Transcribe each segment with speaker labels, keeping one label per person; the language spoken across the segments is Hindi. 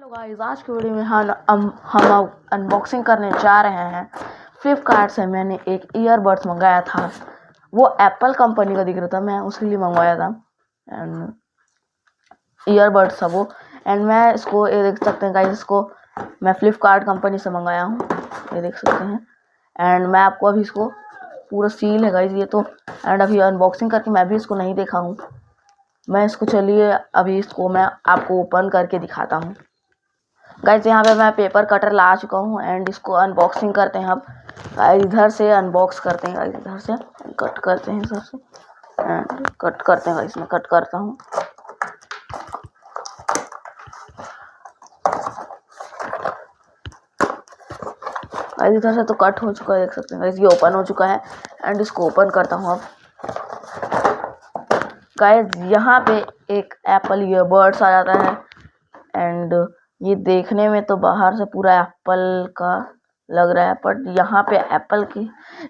Speaker 1: हेलो गाइस, आज की वीडियो में हम अनबॉक्सिंग करने जा रहे हैं। फ्लिपकार्ट से मैंने एक ईयरबड्स मंगाया था। वो एप्पल कंपनी का दिख रहा था, मैं उसके लिए मंगवाया था। एंड ईयरबड्स था वो। एंड मैं इसको, ये देख सकते हैं गाइस, इसको मैं फ्लिपकार्ट कंपनी से मंगाया हूँ, ये देख सकते हैं। एंड मैं आपको अभी इसको पूरा सील है गाइस ये तो। एंड अभी अनबॉक्सिंग करके मैं भी इसको नहीं देखा हूँ। मैं इसको, चलिए अभी इसको मैं आपको ओपन करके दिखाता हूँ। गाइस यहाँ पे मैं पेपर कटर ला चुका हूँ एंड इसको अनबॉक्सिंग करते हैं। अब इधर से अनबॉक्स करते हैं, इधर से कट करते हैं, इधर से एंड कट करते हैं। इसमें कट करता हूँ। इधर से तो कट हो चुका है, देख सकते हैं गाइस, ये ओपन हो चुका है। एंड इसको ओपन करता हूँ अब। गाइस यहाँ पे एक एप्पल ईयरबड्स आ जाता है। एंड ये देखने में तो बाहर से पूरा एप्पल का लग रहा है, बट यहाँ पे एप्पल की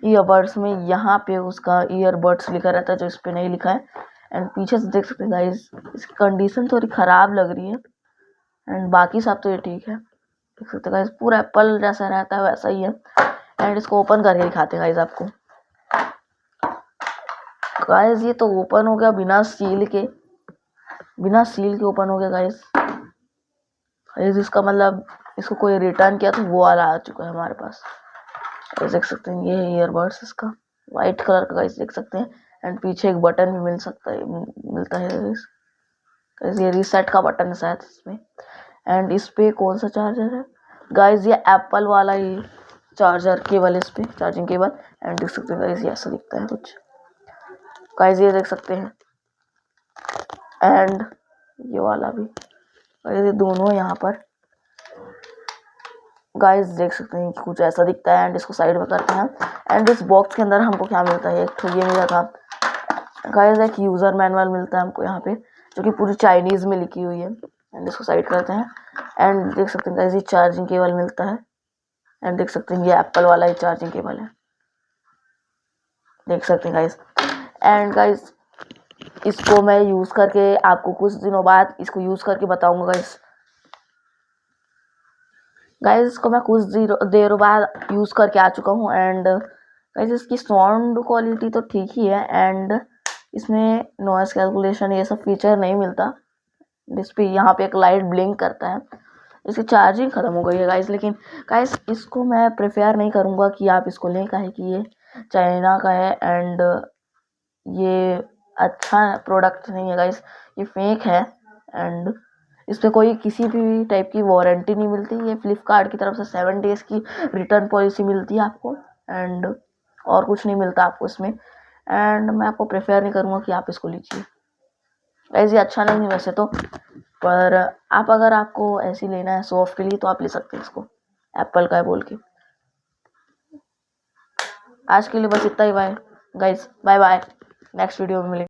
Speaker 1: ईयरबड्स में यहाँ पे उसका ईयरबड्स लिखा रहता है, जो इस पे नहीं लिखा है। एंड पीछे से देख सकते हैं गाइस, इसकी कंडीशन थोड़ी ख़राब लग रही है। एंड बाकी सब तो ये ठीक है, देख सकते हैं गाइस, पूरा एप्पल जैसा रहता है वैसा ही है। एंड इसको ओपन करके दिखाते हैं गाइस आपको। गाइस ये तो ओपन हो गया बिना सील के ओपन हो गया गाइस। इसका मतलब इसको कोई रिटर्न किया तो वो वाला आ चुका है हमारे पास। देख सकते हैं, ये है ईयरबड्स इसका, वाइट कलर का गाइस, देख सकते हैं। एंड पीछे एक बटन भी मिलता है गाइस, ये रीसेट का बटन है शायद इसमें। एंड इस पे कौन सा चार्जर है गाइस, ये एप्पल वाला ही चार्जर केबल है, इस पे चार्जिंग केबल। एंड देख सकते हैं गाइस, ये ऐसा दिखता है कुछ गाइस, ये देख सकते हैं। एंड ये वाला भी, ये दोनों यहाँ पर गाइस देख सकते हैं कि कुछ ऐसा दिखता है। एंड इसको साइड में करते हैं। एंड इस बॉक्स के अंदर हमको क्या मिलता है, एक तो ये मिला था गाइस, एक यूज़र मैनुअल मिलता है हमको यहाँ पे, जो कि पूरी चाइनीज़ में लिखी हुई है। एंड इसको साइड करते हैं। एंड देख सकते हैं गाइस, ये चार्जिंग केबल मिलता है। एंड देख सकते हैं ये एप्पल वाला ही चार्जिंग केबल है, देख सकते हैं गाइस। एंड गाइस इसको मैं यूज़ करके आपको कुछ दिनों बाद इसको यूज़ करके बताऊँगा गाइस। इसको मैं कुछ देर बाद यूज़ करके आ चुका हूँ। एंड गाइस इसकी साउंड क्वालिटी तो ठीक ही है। एंड इसमें नॉइस कैंसलेशन ये सब फीचर नहीं मिलता। इस पे यहाँ पे एक लाइट ब्लिंक करता है। इसकी चार्जिंग ख़त्म हो गई है गाइस, लेकिन गाइस इसको मैं प्रेफर नहीं करूँगा कि आप इसको लें, काहे कि ये चाइना का है। एंड ये अच्छा प्रोडक्ट नहीं है गाइस, ये फेक है। एंड इस पर कोई किसी भी टाइप की वारंटी नहीं मिलती। ये फ्लिपकार्ट की तरफ से 7 डेज़ की रिटर्न पॉलिसी मिलती है आपको। एंड और कुछ नहीं मिलता आपको इसमें। एंड मैं आपको प्रेफर नहीं करूँगा कि आप इसको लीजिए। ऐसे अच्छा नहीं है वैसे तो, पर आप अगर आपको ऐसे लेना है शो ऑफ के लिए तो आप ले सकते हैं इसको, एप्पल का है बोल के। आज के लिए बस इतना ही। Bye guys, bye bye, next video में मिलेंगे।